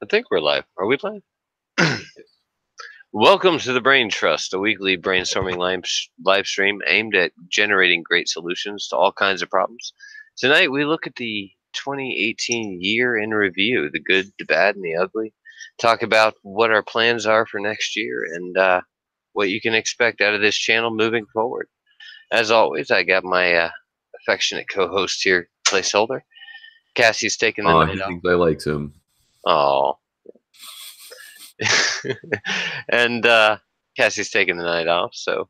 I think we're live. Are we live? Welcome to the Brain Trust, a weekly brainstorming live stream aimed at generating great solutions to all kinds of problems. Tonight we look at the 2018 year in review, the good, the bad, and the ugly. Talk about what our plans are for next year and what you can expect out of this channel moving forward. As always, I got my affectionate co-host here, placeholder. Cassie's taking the night He off. thinks I liked him. Oh. And Cassie's taking the night off, so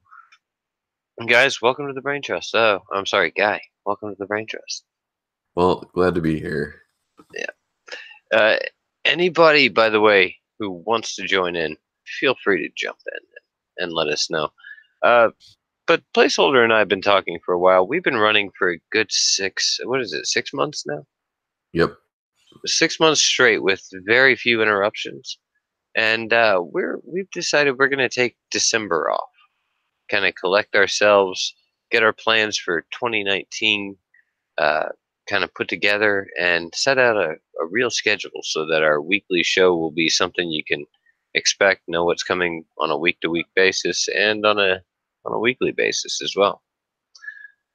guys, welcome to the Brain Trust. Oh, I'm sorry, Guy. Welcome to the Brain Trust. Well, glad to be here. Yeah. Anybody, by the way, who wants to join in, feel free to jump in and let us know. But Placeholder and I have been talking for a while. We've been running for a good 6 months now? Yep. 6 months straight with very few interruptions. And we've decided we're going to take December off, kind of collect ourselves, get our plans for 2019 kind of put together, and set out a real schedule so that our weekly show will be something you can expect, know what's coming on a week-to-week basis and on a weekly basis as well.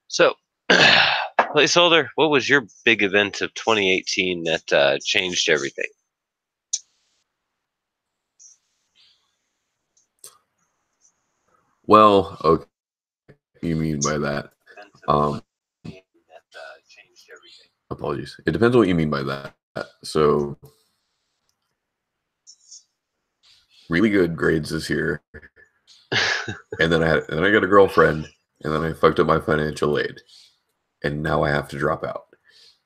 So, Placeholder, what was your big event of 2018 that changed everything? Well, okay. You mean by that? Apologies. It depends on what you mean by that. So, really good grades this year, and then I got a girlfriend, and then I fucked up my financial aid, and now I have to drop out.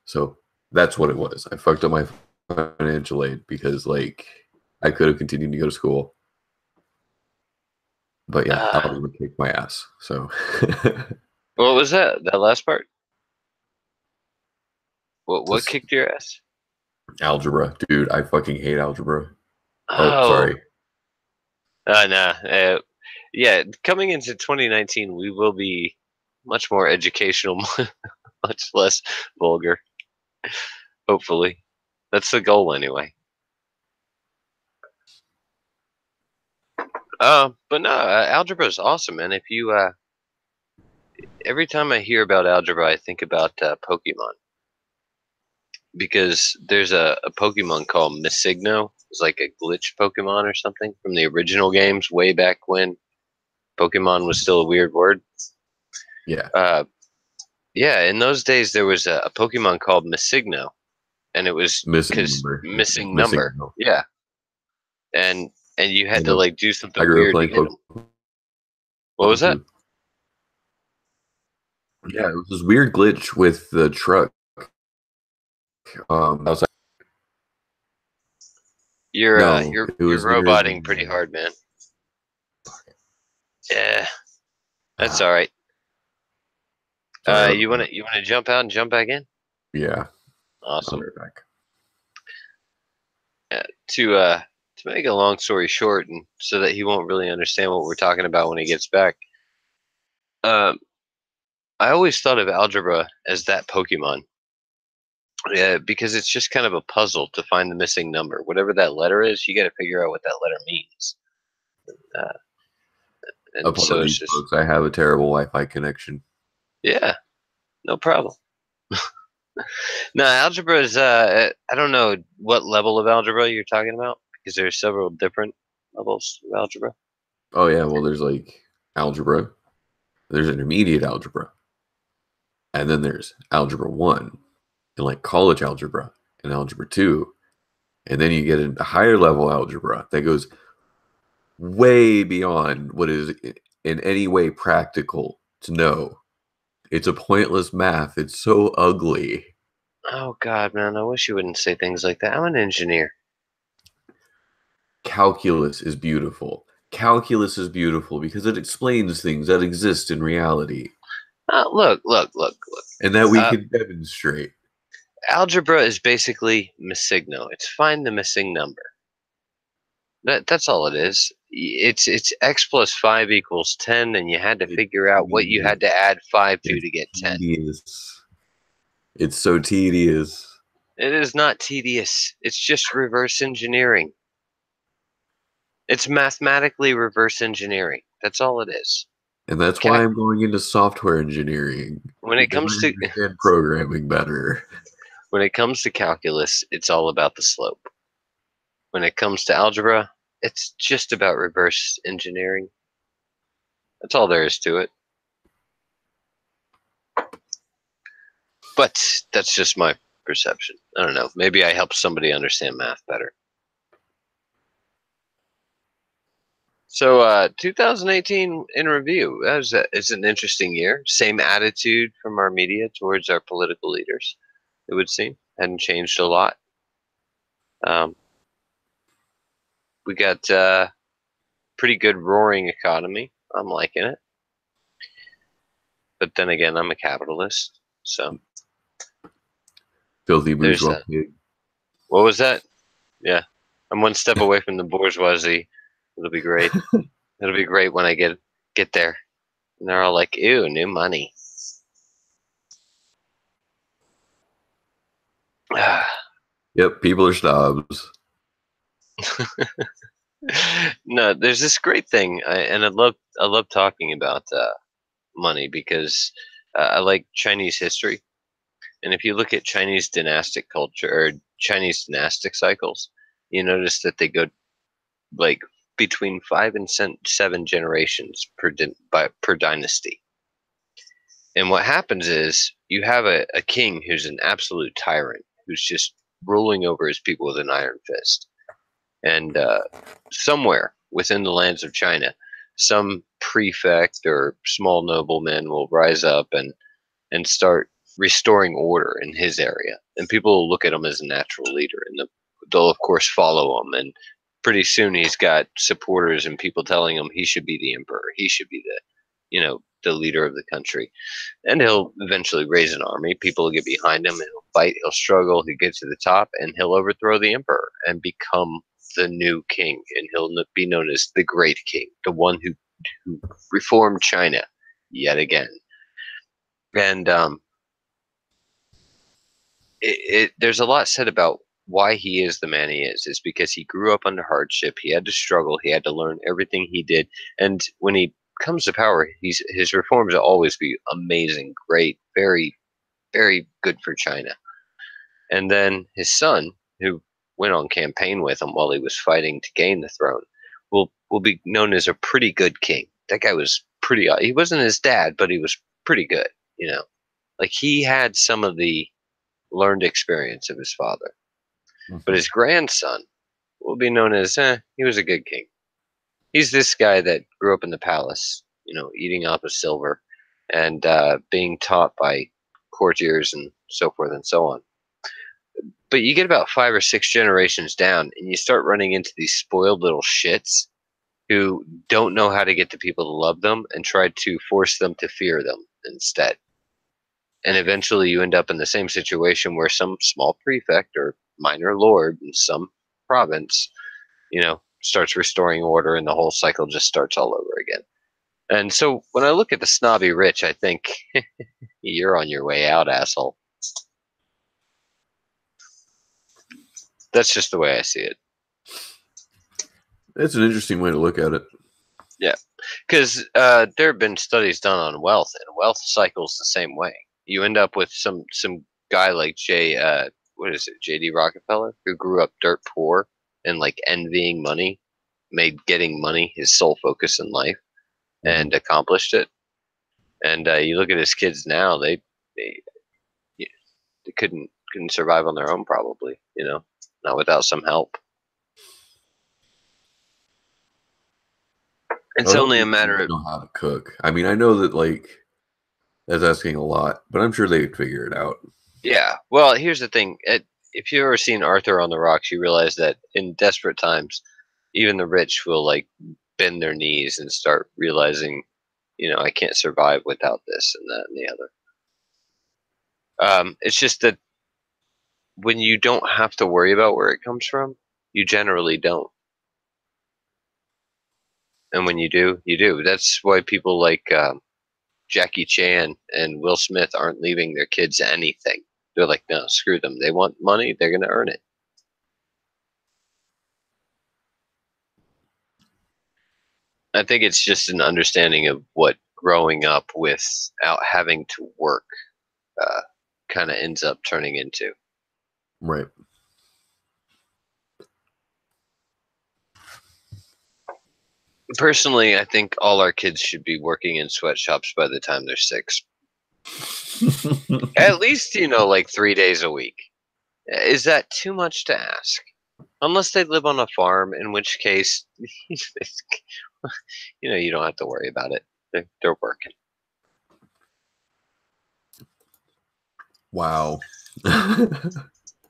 So that's what it was. I fucked up my financial aid because, like, I could have continued to go to school. But yeah, algebra kicked my ass. So what was that? That last part? What kicked your ass? Algebra, dude. I fucking hate algebra. Oh, sorry. Nah. Yeah, coming into 2019, we will be much more educational, much less vulgar. Hopefully, that's the goal anyway. But no, algebra is awesome, man. If you every time I hear about algebra, I think about Pokemon, because there's a Pokemon called Missigno. It's like a glitch Pokemon or something from the original games way back when Pokemon was still a weird word. Yeah. Yeah, in those days there was a Pokemon called Missigno, and it was missing number. Yeah, and you had to like do something weird to get them. What was that? Yeah, it was this weird glitch with the truck. You're roboting pretty hard, man. Yeah, that's all right. You wanna jump out and jump back in? Yeah. Awesome. Back. To make a long story short, and so that he won't really understand what we're talking about when he gets back, I always thought of algebra as that Pokemon. Yeah, because it's just kind of a puzzle to find the missing number. Whatever that letter is, you got to figure out what that letter means. And so it's just, folks, I have a terrible Wi-Fi connection. Yeah, no problem. No, algebra is, I don't know what level of algebra you're talking about, because there's several different levels of algebra. Oh, yeah, well, there's, like, algebra. There's intermediate algebra. And then there's algebra 1, and, like, college algebra, and algebra 2. And then you get into higher level algebra that goes way beyond what is in any way practical to know. It's a pointless math. It's so ugly. Oh, God, man, I wish you wouldn't say things like that. I'm an engineer. Calculus is beautiful. Calculus is beautiful because it explains things that exist in reality. Look. And that we can demonstrate. Algebra is basically Missigno. It's find the missing number. That's all it is. It's x plus 5 equals 10, and you had to figure out what you had to add 5 to get 10. It's so tedious. It is not tedious. It's just reverse engineering. It's mathematically reverse engineering. That's all it is. And that's why Cal- I'm going into software engineering when it because comes I to understand programming better. when it comes to calculus, it's all about the slope. When it comes to algebra, it's just about reverse engineering. That's all there is to it. But that's just my perception. I don't know. Maybe I help somebody understand math better. So, 2018 in review. It's an interesting year. Same attitude from our media towards our political leaders, it would seem. Hadn't changed a lot. Um, we got pretty good roaring economy. I'm liking it. But then again, I'm a capitalist. So Filthy there's bourgeois that. pig. What was that? Yeah. I'm one step away from the bourgeoisie. It'll be great. It'll be great when I get there. And they're all like, ew, new money. Yep, people are snobs. No, there's this great thing, and I love talking about money because I like Chinese history. And if you look at Chinese dynastic culture or Chinese dynastic cycles, you notice that they go like between 5 and 7 generations per dynasty. And what happens is you have a king who's an absolute tyrant, who's just ruling over his people with an iron fist. And somewhere within the lands of China, some prefect or small nobleman will rise up and start restoring order in his area, and people will look at him as a natural leader, and they'll of course follow him. And pretty soon he's got supporters and people telling him he should be the emperor, he should be the leader of the country, and he'll eventually raise an army. People will get behind him, and he'll fight, he'll struggle, he'll get to the top, and he'll overthrow the emperor and become the new king, and he'll be known as the great king, the one who reformed China yet again. And there's a lot said about why he is the man he is because he grew up under hardship. He had to struggle. He had to learn everything he did. And when he comes to power, his reforms will always be amazing, great, very, very good for China. And then his son, who went on campaign with him while he was fighting to gain the throne, will be known as a pretty good king. That guy was pretty. He wasn't his dad, but he was pretty good. Like he had some of the learned experience of his father. But Mhm. his grandson will be known as, he was a good king. He's this guy that grew up in the palace, eating off of silver and being taught by courtiers and so forth and so on. But you get about 5 or 6 generations down, and you start running into these spoiled little shits who don't know how to get the people to love them and try to force them to fear them instead. And eventually you end up in the same situation where some small prefect or minor lord in some province, starts restoring order, and the whole cycle just starts all over again. And so when I look at the snobby rich, I think you're on your way out, asshole. That's just the way I see it. It's an interesting way to look at it. Yeah, because there have been studies done on wealth, and wealth cycles the same way. You end up with some guy like what is it, J.D. Rockefeller, who grew up dirt poor and like envying money, made getting money his sole focus in life, Mhm. and accomplished it. And you look at his kids now; they they couldn't survive on their own, probably. Not without some help. I It's don't only think a they matter even of know how to cook. I mean, I know that that's asking a lot, but I'm sure they could figure it out. yeah. Well, here's the thing: if you've ever seen Arthur on the Rocks, you realize that in desperate times, even the rich will like bend their knees and start realizing, I can't survive without this and that and the other. It's just that when you don't have to worry about where it comes from, you generally don't. And when you do, you do. That's why people like Jackie Chan and Will Smith aren't leaving their kids anything. They're like, no, screw them. They want money. They're going to earn it. I think it's just an understanding of what growing up without having to work uh, kind of ends up turning into. Right. Personally, I think all our kids should be working in sweatshops by the time they're 6. At least, like 3 days a week. Is that too much to ask? Unless they live on a farm, in which case, you don't have to worry about it. They're working. Wow.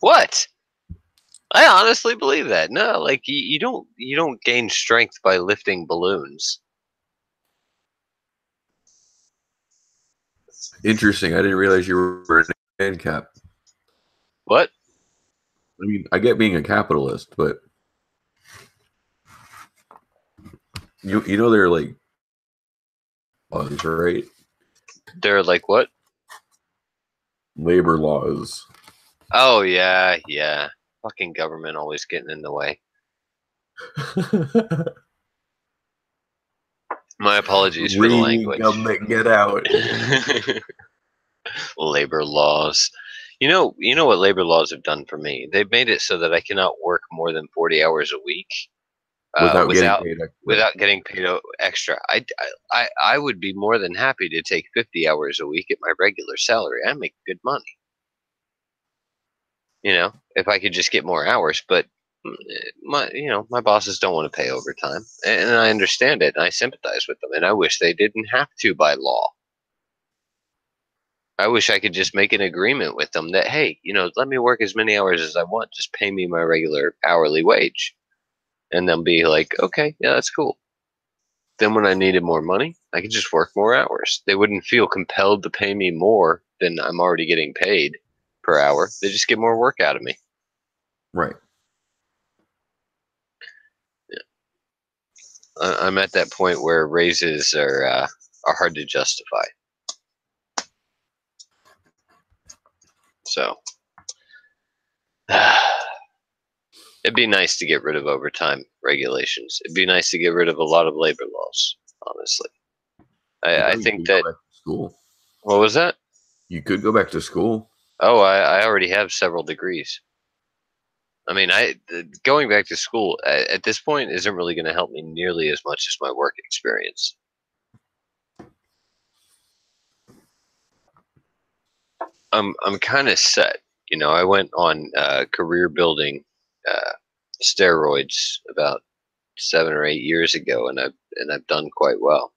What? I honestly believe that. No, like you don't gain strength by lifting balloons. Interesting. I didn't realize you were an ANCAP. What? I mean, I get being a capitalist, but you know they're like laws, right? They're like what? Labor laws. Oh yeah, yeah. Fucking government always getting in the way. My apologies for the Ring language. government, get out. Labor laws. You know what labor laws have done for me? They've made it so that I cannot work more than 40 hours a week Without getting without paid extra. getting paid extra. I would be more than happy to take 50 hours a week at my regular salary. I make good money. If I could just get more hours, but my bosses don't want to pay overtime, and I understand it, and I sympathize with them, and I wish they didn't have to by law. I wish I could just make an agreement with them that, hey, let me work as many hours as I want, just pay me my regular hourly wage, and they'll be like, okay, yeah, that's cool. Then when I needed more money, I could just work more hours. They wouldn't feel compelled to pay me more than I'm already getting paid per hour. They just get more work out of me. Right. I'm at that point where raises are hard to justify. So it'd be nice to get rid of overtime regulations. It'd be nice to get rid of a lot of labor laws. Honestly, I You think could go that. back to school. What was that? You could go back to school. Oh, I already have several degrees. I mean, going back to school at this point isn't really going to help me nearly as much as my work experience. I'm kind of set. I went on career building uh, steroids about 7 or 8 years ago, and I've done quite well.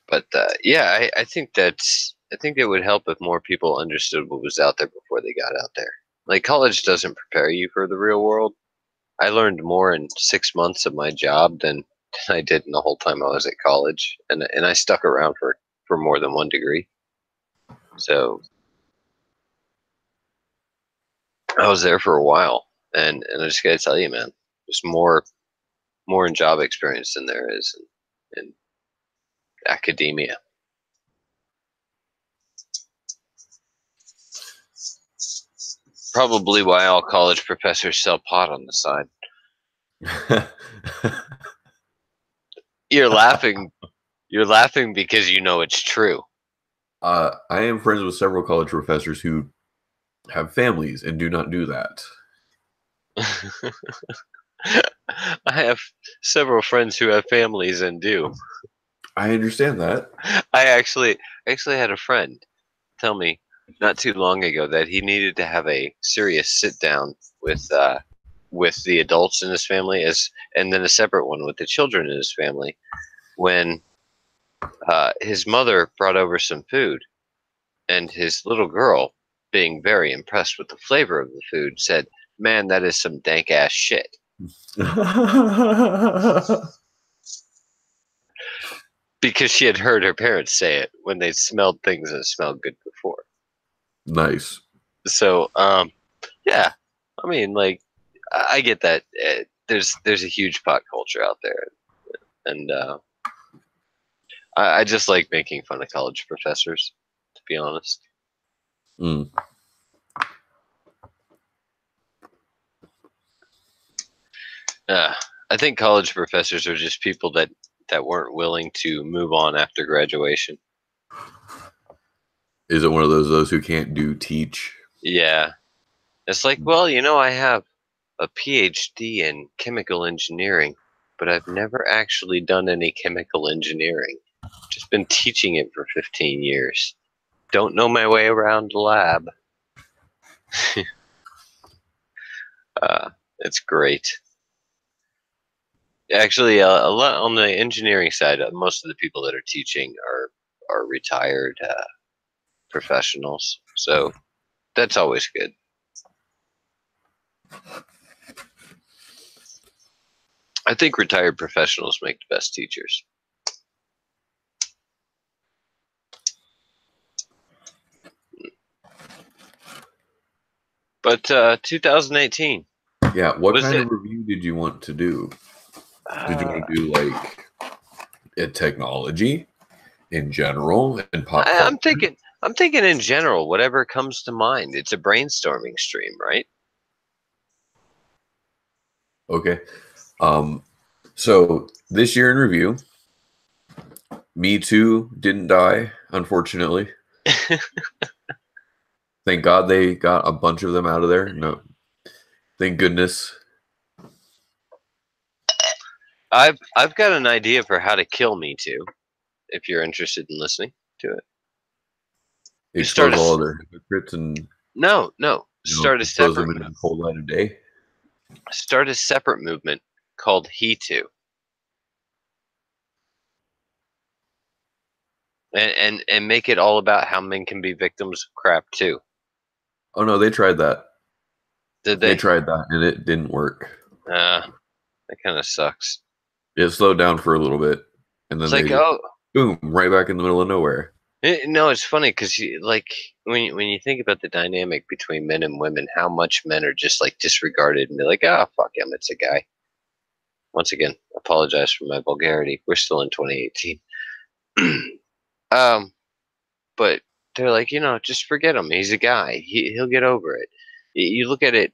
But yeah, I think it would help if more people understood what was out there before they got out there. Like college doesn't prepare you for the real world. I learned more in 6 months of my job than I did in the whole time I was at college, and I stuck around for more than one degree. So I was there for a while, and I just gotta tell you, man, there's more in job experience than there is in academia. Probably why all college professors sell pot on the side. You're laughing. You're laughing because you know it's true. I am friends with several college professors who have families and do not do that. I have several friends who have families and do. I understand that. I actually had a friend tell me not too long ago that he needed to have a serious sit down with the adults in his family and then a separate one with the children in his family when his mother brought over some food, and his little girl, being very impressed with the flavor of the food, said, "Man, that is some dank ass shit." Because she had heard her parents say it when they smelled things that smelled good before. Nice. So, yeah, I mean, like, I get that. There's a huge pot culture out there, and I just like making fun of college professors, to be honest. Mm. Uh, I think college professors are just people that weren't willing to move on after graduation. Is it one of those who can't do teach? Yeah, it's like, well, I have a PhD in chemical engineering, but I've never actually done any chemical engineering. Just been teaching it for 15 years. Don't know my way around the lab. It's great. Actually, a lot on the engineering side. Most of the people that are teaching are retired professionals, so that's always good. I think retired professionals make the best teachers. But 2018 Yeah. What was kind it? of review did you want to do? Did you Uh, want to do like a technology in general and pop I, culture? I'm thinking. I'm thinking in general, whatever comes to mind. It's a brainstorming stream, right? Okay. Um, so this year in review, Me Too didn't die, unfortunately. Thank God they got a bunch of them out of there. No, thank goodness. I've got an idea for how to kill Me Too. If you're interested in listening to it, you start Expose all a other hypocrites and no. Start a expose separate them in the cold light of day. start a separate movement called He Too, and make it all about how men can be victims of crap too. Oh no, they tried that. Did They they? tried that and it didn't work. Uh, that kind of sucks. It slowed down for a little bit and It's then like, they oh, boom, right back in the middle of nowhere. no, it's funny because like when you think about the dynamic between men and women, how much men are just like disregarded and they're like, oh fuck him, it's a guy. Once again, apologize for my vulgarity. We're still in 2018. um, but they're like, just forget him. He's a guy. He'll get over it. You look at it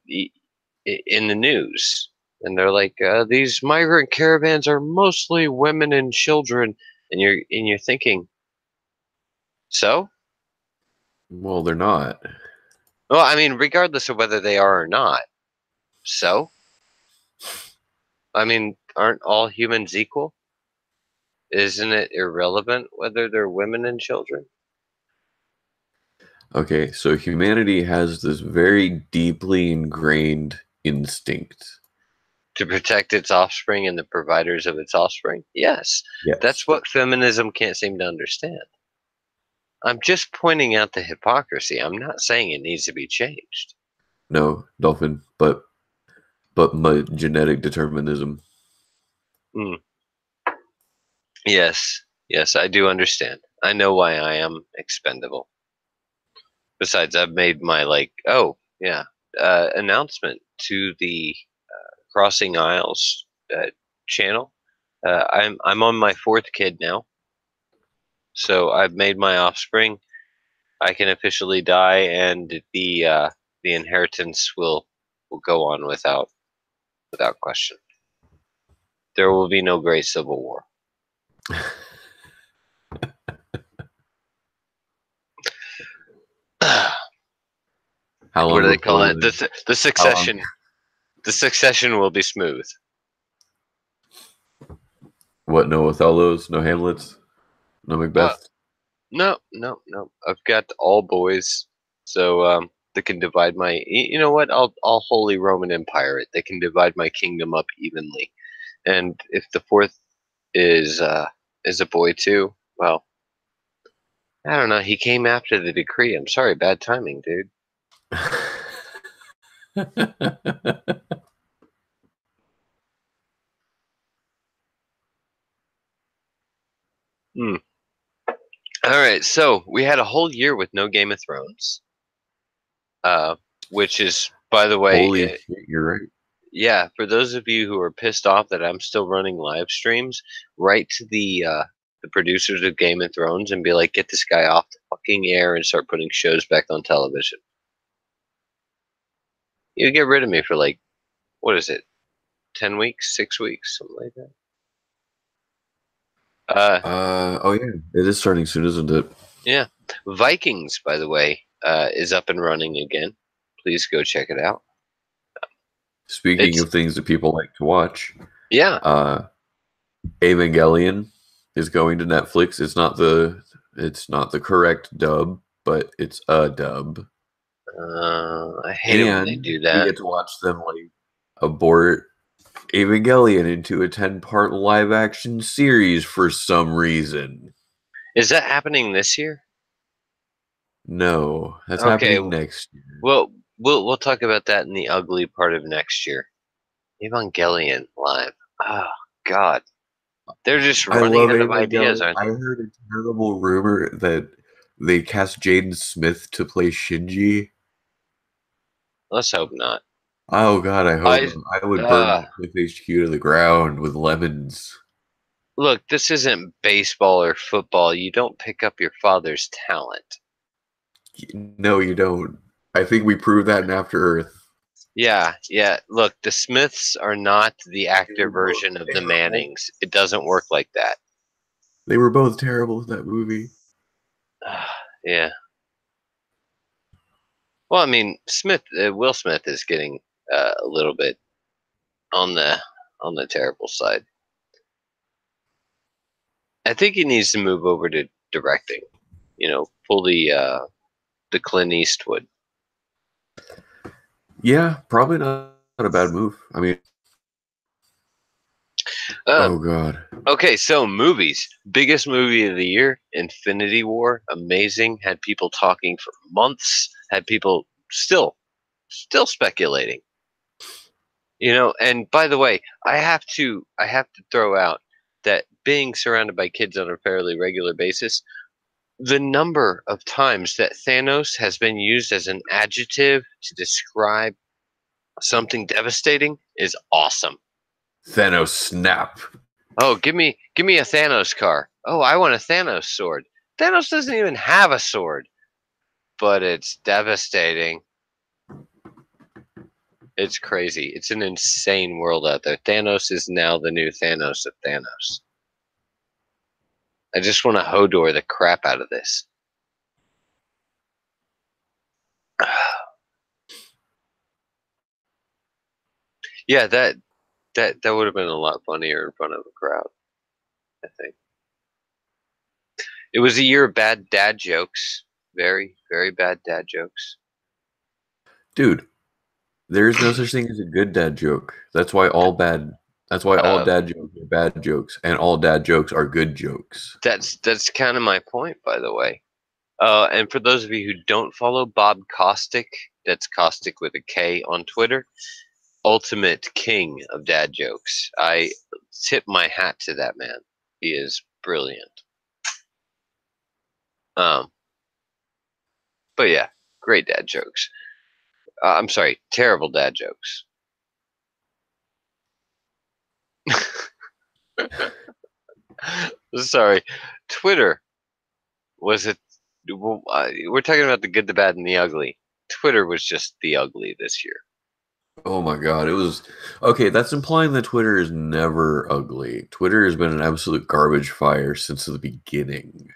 in the news, and they're like, these migrant caravans are mostly women and children, and you're thinking, so? Well, they're not. Well, I mean, regardless of whether they are or not, so? I mean, aren't all humans equal? Isn't it irrelevant whether they're women and children? Okay, so humanity has this very deeply ingrained instinct. To protect its offspring and the providers of its offspring? Yes. Yes. That's what feminism can't seem to understand. I'm just pointing out the hypocrisy. I'm not saying it needs to be changed. No, dolphin, but my genetic determinism. Hmm. Yes, I do understand. I know why I am expendable. Besides, I've made my announcement to the Crossing Isles channel. I'm on my fourth kid now, so I've made my offspring. I can officially die, and the inheritance will go on without question. There will be no great civil war. How What long do they call before it? the The how long succession. The succession will be smooth. what no Othellos, no Hamlets, no Uh, Macbeth? no. I've got all boys, so they can divide my. You know what? I'll Holy Roman Empire it. They can divide my kingdom up evenly, and if the fourth is a boy too, well, I don't know. He came after the decree. I'm sorry, bad timing, dude. Hmm. All right, so we had a whole year with no Game of Thrones, uh, which is, by the way, Holy shit, you're right. yeah. For those of you who are pissed off that I'm still running live streams, write to the the producers of Game of Thrones and be like, get this guy off the fucking air and start putting shows back on television. You get rid of me for like, what is it, 10 weeks, 6 weeks, something like that. Oh yeah, it is starting soon, isn't it? Yeah. Vikings, by the way, is up and running again. Please go check it out. Speaking It's of things that people like to watch, yeah. uh, Evangelion is going to Netflix. It's not the correct dub, but it's a dub. I hate it when they And do we that. get to watch them like abort Evangelion into a 10-part live action series for some reason. Is that happening this year? No, that's Okay. happening next year. Well, we'll talk about that in the ugly part of next year. Evangelion live. Oh God, they're just I running love out of ideas, Evangelion. aren't I they? heard a terrible rumor that they cast Jaden Smith to play Shinji. Let's hope not. Oh God, I hope I not. I would burn Cliff HQ to the ground with lemons. look. This isn't baseball or football. You don't pick up your father's talent. No, you don't. I think we proved that in After Earth. Yeah, yeah. Look, the Smiths are not the They actor were both version of the terrible. Mannings. It doesn't work like that. They were both terrible in that movie. Yeah. Well, I mean, Will Smith is getting a little bit on the terrible side. I think he needs to move over to directing. Pull the Clint Eastwood. Yeah, probably not a bad move. I mean, Um, oh God. okay, so movies. Biggest movie of the year, Infinity War. Amazing. Had people talking for months. Had people still speculating. And by the way, I have to throw out that being surrounded by kids on a fairly regular basis, the number of times that Thanos has been used as an adjective to describe something devastating is awesome. Thanos snap. Oh, give me a Thanos car. Oh, I want a Thanos sword. Thanos doesn't even have a sword, but it's devastating. It's crazy. It's an insane world out there. Thanos is now the new Thanos of Thanos. I just want to Hodor the crap out of this. Yeah, that would have been a lot funnier in front of a crowd, I think. It was a year of bad dad jokes. Very, very bad dad jokes. Dude, there is no such thing as a good dad joke. That's why all Uh, dad jokes are bad jokes, and all dad jokes are good jokes. that's kind of my point, by the way. And for those of you who don't follow Bob Costic, that's Costic with a K on Twitter, ultimate king of dad jokes. I tip my hat to that man. He is brilliant. Um, but yeah, great dad jokes. I'm sorry, terrible dad jokes. Sorry, Twitter was it? We're talking about the good, the bad, and the ugly. Twitter was just the ugly this year. Oh my God, it was okay. That's implying that Twitter is never ugly. Twitter has been an absolute garbage fire since the beginning.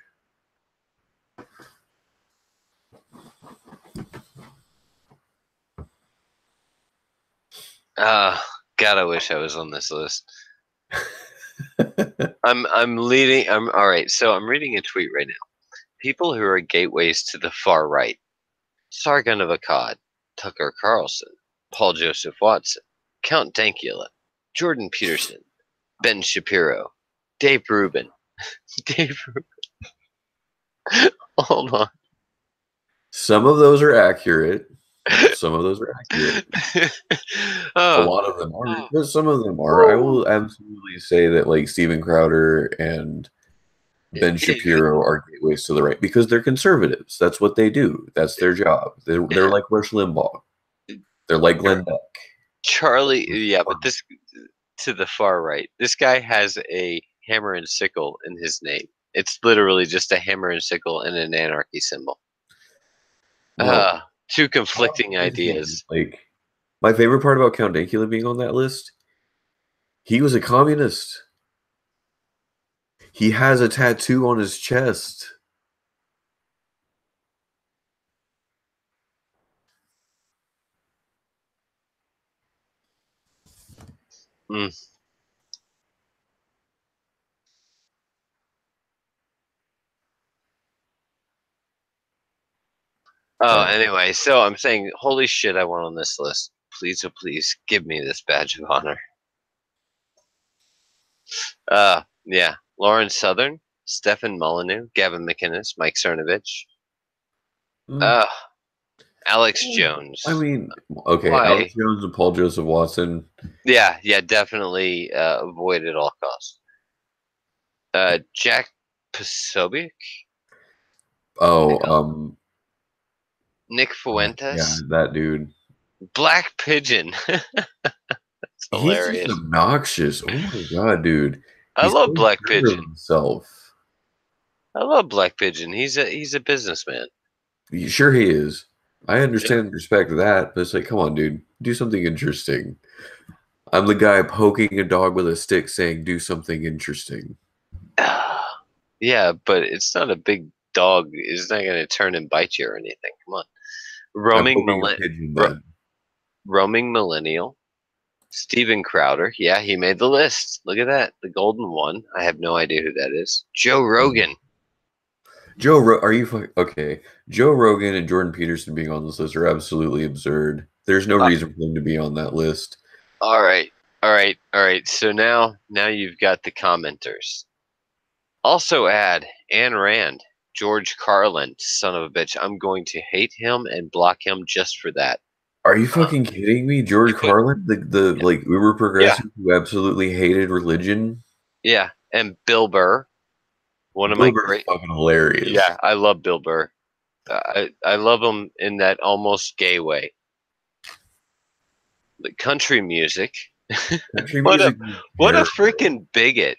God, I wish I was on this list. I'm leading. I'm all right. So I'm reading a tweet right now. People who are gateways to the far right: Sargon of Akkad, Tucker Carlson, Paul Joseph Watson, Count Dankula, Jordan Peterson, Ben Shapiro, Dave Rubin. Dave Rubin. Hold on. Some of those are accurate. Some of those are accurate. A Oh, lot of them aren't, but some of them are. I will absolutely say that like Steven Crowder and Ben Shapiro are gateways to the right because they're conservatives. That's what they do. That's their job. They're like Rush Limbaugh. They're like Glenn Beck. Charlie. Yeah, but this to the far right. This guy has a hammer and sickle in his name. It's literally just a hammer and sickle and an anarchy symbol. Well, Two conflicting here's the thing. ideas. Like, my favorite part about Count Dankula being on that list, he was a communist. He has a tattoo on his chest. Mm. Oh, Oh, anyway, so I'm saying, holy shit, I want on this list. Please, oh please, give me this badge of honor. Yeah, Lauren Southern, Stefan Molyneux, Gavin McInnes, Mike Cernovich, mm, uh, Alex I Jones. mean, okay, Why? Alex Jones and Paul Joseph Watson. Yeah, definitely avoid at all costs. Jack Posobiec, Oh, Nick, Nick yeah, Fuentes, that dude. Black Pigeon. It's He's just hilarious. obnoxious. Oh my god, dude. I He's love so Black sure of Pigeon. himself. I love Black Pigeon. He's a businessman. Sure he is. I Yeah. understand and respect that, but it's like, come on, dude. Do something interesting. I'm the guy poking a dog with a stick saying, do something interesting. Yeah, but it's not a big dog. It's not going to turn and bite you or anything. Come on. I'm Roaming poking a millen pigeon ro- then. roaming millennial. Steven Crowder. Yeah, he made the list. Look at that. The golden one. I have no idea who that is. Joe Rogan. Are you okay? Joe Rogan and Jordan Peterson being on this list are absolutely absurd. There's no Uh, reason for them to be on that list. all right. All right. So now you've got the commenters. Also add Ayn Rand, George Carlin, son of a bitch. I'm going to hate him and block him just for that. Are you Uh, fucking kidding me? he George put Carlin, the yeah, like uber yeah, progressive who absolutely hated religion? yeah, and Bill Burr, one of my Bill Burr's great. fucking hilarious. Yeah, I love Bill Burr. I love him in that almost gay way. The country music. Country What a music is what a terrible. freaking bigot.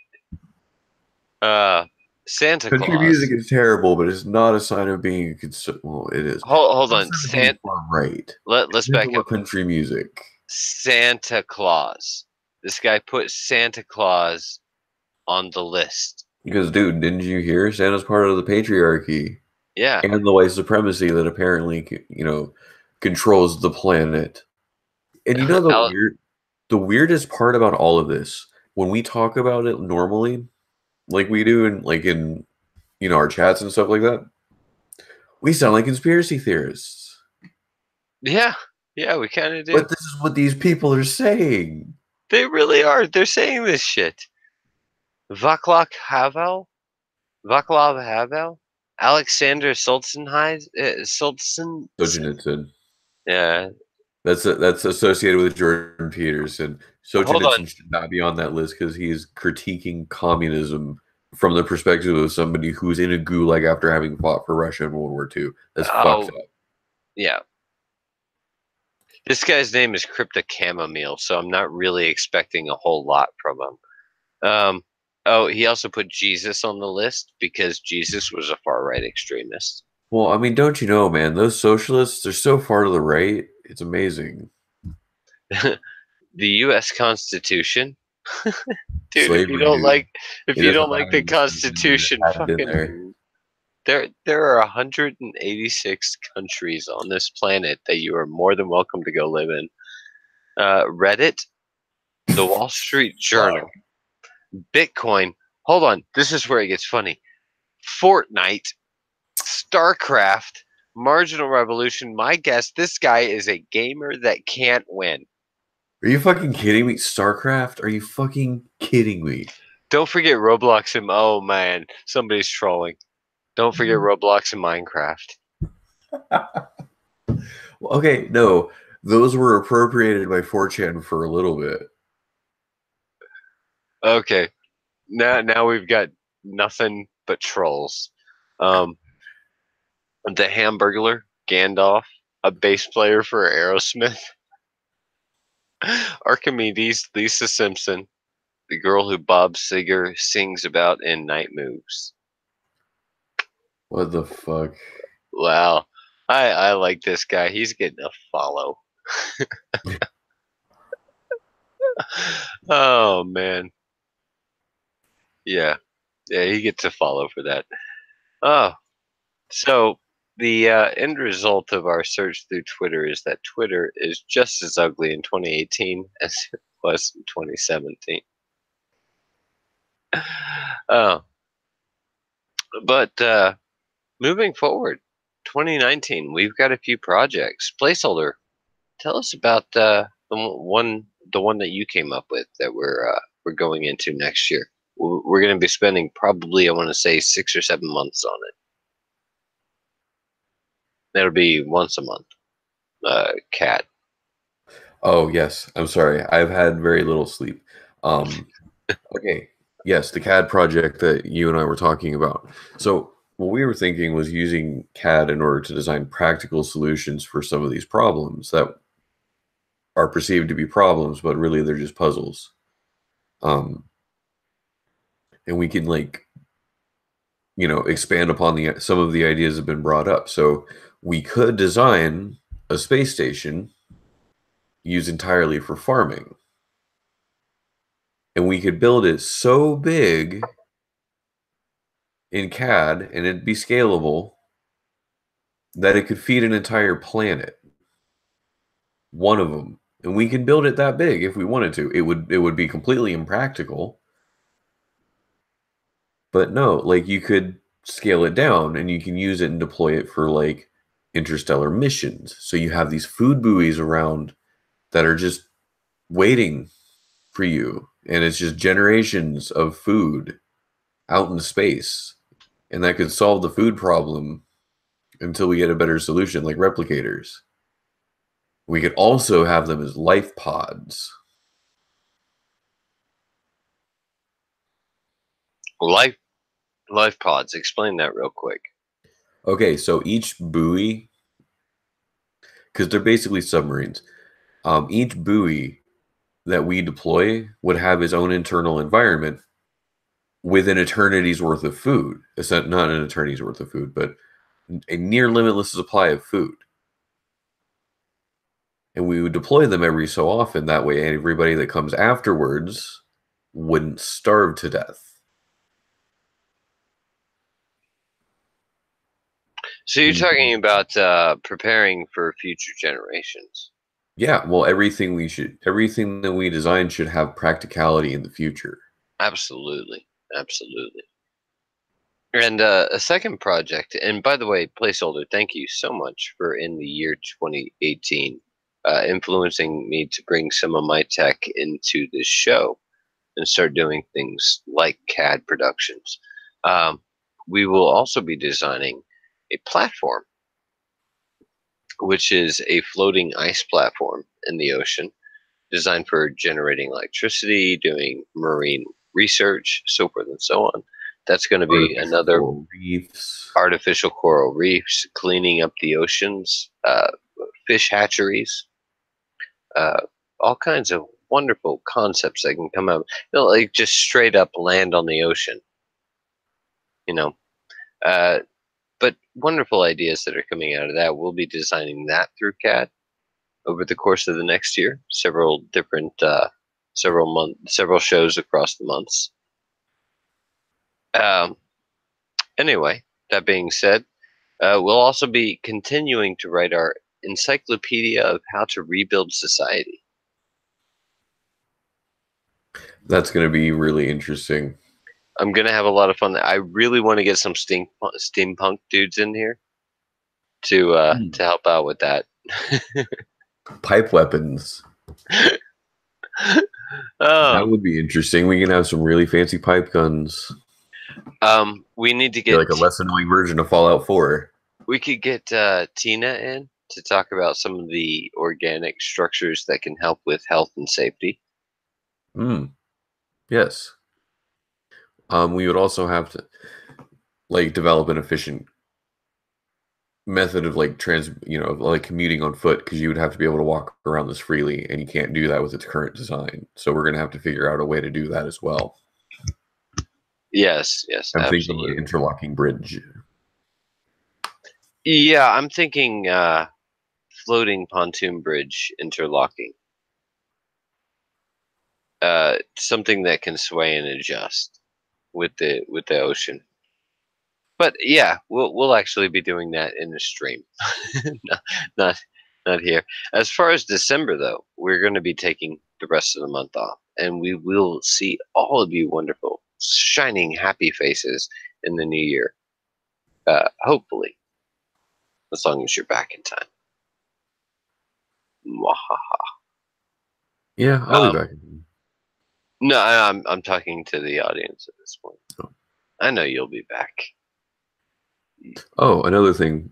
Uh, Santa Country music Claus. is terrible, but it's not a sign of being well, it is. Hold It's not a on, sign of being far right. let's Depends on back up. what country music. Santa Claus. This guy put Santa Claus on the list. Because, dude, didn't you hear Santa's part of the patriarchy Yeah. and the white supremacy that apparently, controls the planet? And you know Al- the weirdest part about all of this, when we talk about it normally, like we do in our chats and stuff like that, we sound like conspiracy theorists. yeah. Yeah, we kind of do. But this is what these people are saying. They really are. They're saying this shit. Vaclav Havel? Vaclav Havel? Alexander Solzhenitsyn? Solzhenitsyn. Yeah. That's associated with Jordan Peterson. Hold on. Solzhenitsyn should not be on that list because he is critiquing communism from the perspective of somebody who's in a gulag after having fought for Russia in World War II. That's fucked Oh, up. yeah. This guy's name is Crypto Chamomile, so I'm not really expecting a whole lot from him. Oh, he also put Jesus on the list because Jesus was a far right extremist. Well, I mean, don't you know, man? Those socialists are so far to the right. It's amazing. The U.S. Constitution, dude. Slavery, dude. If It you doesn't don't like matter the what slavery, dude. It Constitution, had it in there. fucking there are 186 countries on this planet that you are more than welcome to go live in. Reddit, the Wall Street Fuck. Journal, Bitcoin. Hold on, this is where it gets funny. Fortnite, StarCraft, Marginal Revolution. My guess, this guy is a gamer that can't win. Are you fucking kidding me? StarCraft? Are you fucking kidding me? Don't forget Roblox and oh man, somebody's trolling. Don't forget Roblox and Minecraft. Well, okay, no. Those were appropriated by 4chan for a little bit. Okay, now we've got nothing but trolls. Um, the Hamburglar, Gandalf, a bass player for Aerosmith, Archimedes, Lisa Simpson, the girl who Bob Seger sings about in Night Moves. What the fuck? Wow. I like this guy. He's getting a follow. Oh man. Yeah. Yeah, he gets a follow for that. Oh, so the end result of our search through Twitter is that Twitter is just as ugly in 2018 as it was in 2017. Oh, but moving forward, 2019, we've got a few projects. Placeholder, tell us about the one that you came up with that we're going into next year. We're going to be spending probably, I want to say, 6 or 7 months on it. That'll be once a month. Cat. Oh yes, I'm sorry. I've had very little sleep. Um, okay. Yes, the CAD project that you and I were talking about. So what we were thinking was using CAD in order to design practical solutions for some of these problems that are perceived to be problems, but really they're just puzzles. Um, and we can like, expand upon the some of the ideas that have been brought up. So we could design a space station used entirely for farming. And we could build it so big in CAD and it'd be scalable that it could feed an entire planet, one of them. And we can build it that big if we wanted to. It would be completely impractical. But no, like you could scale it down and you can use it and deploy it for like interstellar missions. So you have these food buoys around that are just waiting for you. And it's just generations of food out in space. And that could solve the food problem until we get a better solution like replicators. We could also have them as life pods. Life life pods. Explain that real quick. Okay, so each buoy, because they're basically submarines, each buoy that we deploy would have its own internal environment with an eternity's worth of food. It's not an eternity's worth of food, but a near limitless supply of food. And we would deploy them every so often. That way, everybody that comes afterwards wouldn't starve to death. So you're talking about preparing for future generations. Yeah, well, everything that we design should have practicality in the future. Absolutely, absolutely. And a second project, and by the way, placeholder, thank you so much for in the year 2018 influencing me to bring some of my tech into this show and start doing things like CAD productions. Um, we will also be designing a platform, which is a floating ice platform in the ocean designed for generating electricity, doing marine research, so forth and so on. That's going to be Artificial another coral reefs. artificial coral reefs, cleaning up the oceans, fish hatcheries, uh, all kinds of wonderful concepts that can come out. Like just straight up land on the ocean, you know. Uh, but wonderful ideas that are coming out of that. We'll be designing that through CAD over the course of the next year. Several different, several shows across the months. Um, anyway, that being said, we'll also be continuing to write our encyclopedia of how to rebuild society. That's going to be really interesting. I'm gonna have a lot of fun. I really want to get some steampunk dudes in here to help out with that. Pipe weapons. That Oh, would be interesting. We can have some really fancy pipe guns. we need to Be get like a less annoying version of Fallout 4. we could get Tina in to talk about some of the organic structures that can help with health and safety. Yes. We would also have to like develop an efficient method of like commuting on foot because you would have to be able to walk around this freely, and you can't do that with its current design. So we're gonna have to figure out a way to do that as well. Yes, yes, I'm thinking an absolutely. interlocking bridge. Yeah, I'm thinking floating pontoon bridge interlocking. Something that can sway and adjust with the ocean. But yeah, we'll actually be doing that in the stream, not, not not here. As far as December though, we're going to be taking the rest of the month off, and we will see all of you wonderful, shining, happy faces in the new year. Hopefully, as long as you're back in time. Mwahaha. Yeah, I'll be Um, back. no, I'm talking to the audience at this point. I know you'll be back. Oh, another thing,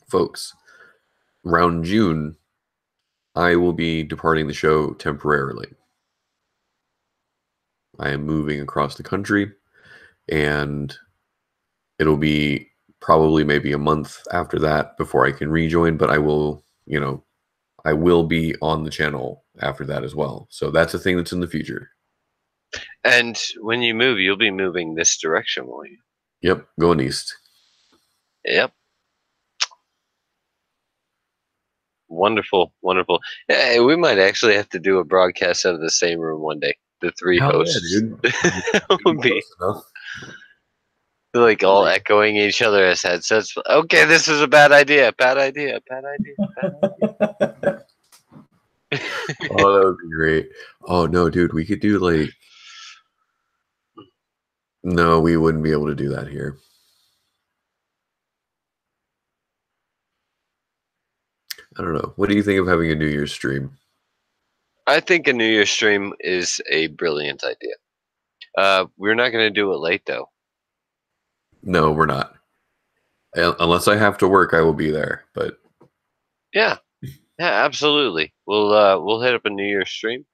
folks, around June, I will be departing the show temporarily. I am moving across the country, and it'll be probably maybe a month after that before I can rejoin, but I will, I will be on the channel after that as well. So that's a thing that's in the future. And when you move, you'll be moving this direction, won't you? Yep, going east. Yep. Wonderful, wonderful. Hey, we might actually have to do a broadcast out of the same room one day. The three Hell yeah, hosts. dude. It It'd be would be close enough. like all Like, echoing each other as headsets. Okay, this is a bad idea. Bad idea. Bad idea. Bad idea. oh, that would be great. Oh no, dude, we could do like no, we wouldn't be able to do that here. I don't know. What do you think of having a New Year's stream? I think a New Year's stream is a brilliant idea. We're not going to do it late though. No, we're not. Unless I have to work, I will be there. But Yeah, yeah, absolutely. We'll hit up a New Year's stream.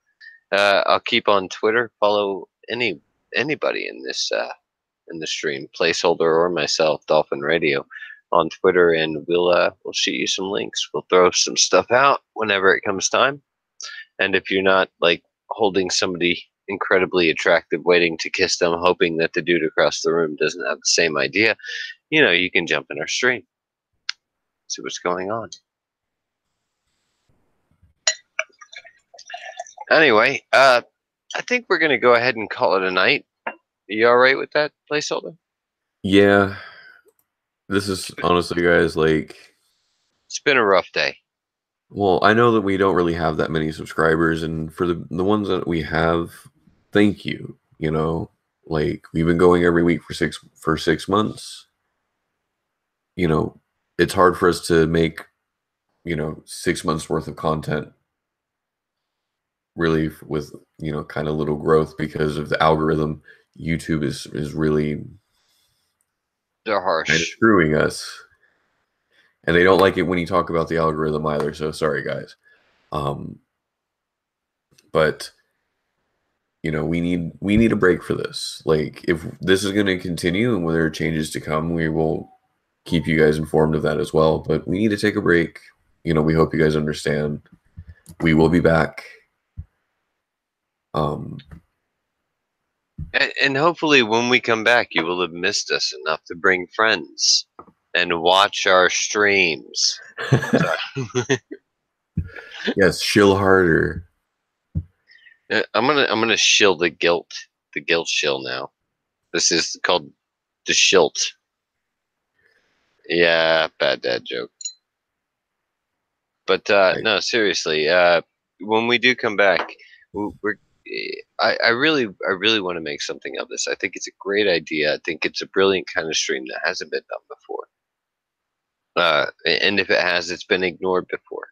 I'll keep on Twitter. Follow anybody in the stream, placeholder or myself, Dolphin Radio, on Twitter, and we'll shoot you some links. We'll throw some stuff out whenever it comes time. And if you're not like holding somebody incredibly attractive, waiting to kiss them, hoping that the dude across the room doesn't have the same idea, you can jump in our stream, see what's going on. Anyway, I think we're gonna go ahead and call it a night. Are you all right with that, placeholder? yeah, this is honestly, guys, like, It's been a rough day. well, I know that we don't really have that many subscribers, and for the ones that we have, thank you. Like we've been going every week for 6 months. It's hard for us to make 6 months worth of content really with kind of little growth because of the algorithm. YouTube is really They're kind of harsh. screwing us, and they don't like it when you talk about the algorithm either. So sorry, guys. Um, but we need a break for this. Like, if this is going to continue and when there are changes to come, we will keep you guys informed of that as well. But we need to take a break. We hope you guys understand. We will be back. Um, And hopefully, when we come back, you will have missed us enough to bring friends and watch our streams. yes, chill harder. I'm gonna shill the guilt shill now. This is called the shilt. Yeah, bad dad joke. But Right. no, seriously. When we do come back, we're. I really want to make something of this. I think it's a great idea. I think it's a brilliant kind of stream that hasn't been done before. And if it has, it's been ignored before.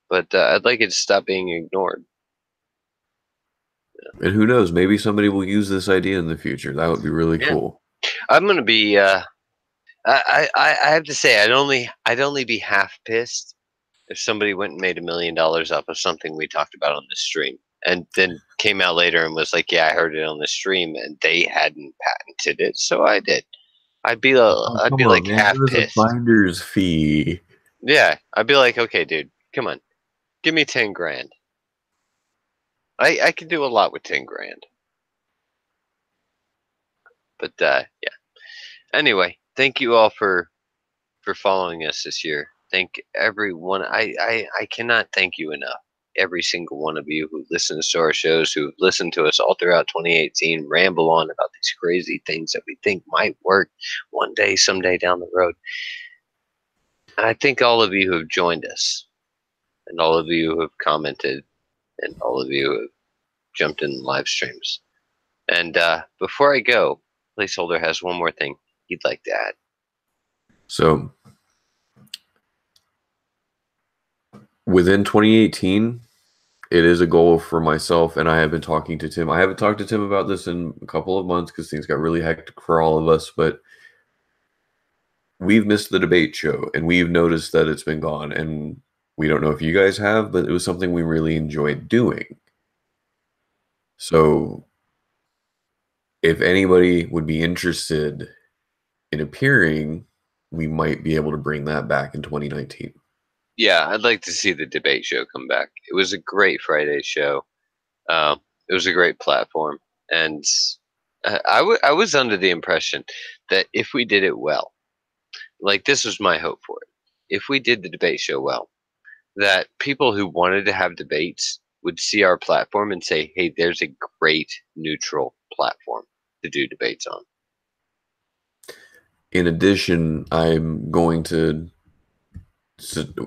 But I'd like it to stop being ignored. And who knows? Maybe somebody will use this idea in the future. That would be really Yeah, cool. I'm gonna be. I have to say, I'd only be half pissed if somebody went and made $1 million off of something we talked about on the stream, and then came out later and was like, "Yeah, I heard it on the stream," and they hadn't patented it, so I did. Oh, I'd come be on, like man. It half was a pissed. finder's fee. Yeah, I'd be like, "Okay, dude, come on, give me 10 grand. I could do a lot with 10 grand." But yeah. Anyway, thank you all for for following us this year. Thank everyone. I cannot thank you enough. Every single one of you who listens to our shows, who listened to us all throughout 2018, ramble on about these crazy things that we think might work one day, someday down the road. And I thank all of you who have joined us, and all of you who have commented, and all of you who have jumped in live streams. And before I go, Placeholder has one more thing he'd like to add. So within 2018, it is a goal for myself, and I have been talking to Tim. I haven't talked to Tim about this in a couple of months because things got really hectic for all of us, but we've missed the debate show, and we've noticed that it's been gone, and we don't know if you guys have, but it was something we really enjoyed doing. So if anybody would be interested in appearing, we might be able to bring that back in 2019. Yeah, I'd like to see the debate show come back. It was a great Friday show. It was a great platform, and I was under the impression that if we did it well, like this was my hope for it, if we did the debate show well, that people who wanted to have debates would see our platform and say, "Hey, there's a great neutral platform to do debates on." In addition, I'm going to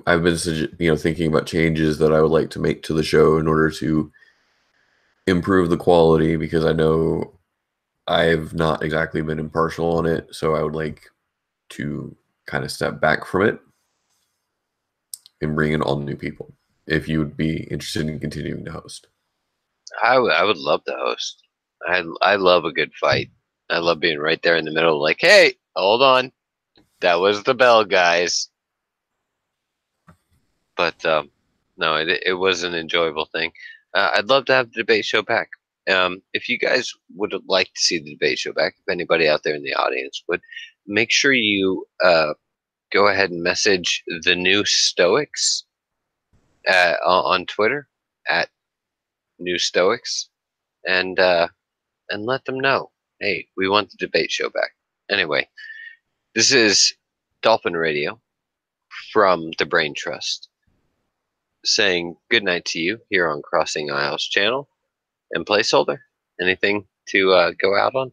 I've been thinking about changes that I would like to make to the show in order to improve the quality, because I know I've not exactly been impartial on it, so I would like to kind of step back from it and bring in all new people. If you would be interested in continuing to host, I would love to host. I love a good fight. I love being right there in the middle, like, "Hey, hold on, that was the bell, guys." But no, it was an enjoyable thing. I'd love to have the debate show back. If you guys would like to see the debate show back, if anybody out there in the audience would, make sure you go ahead and message the new Stoics on Twitter at New Stoics, and let them know, hey, we want the debate show back. Anyway, this is Dolphin Radio from the Brain Trust, saying good night to you here on Crossing Isles channel. And Placeholder, anything to go out on?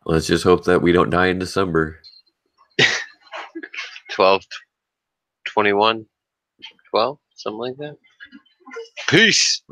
let's just hope that we don't die in December. 12, 21, 12, something like that. Peace.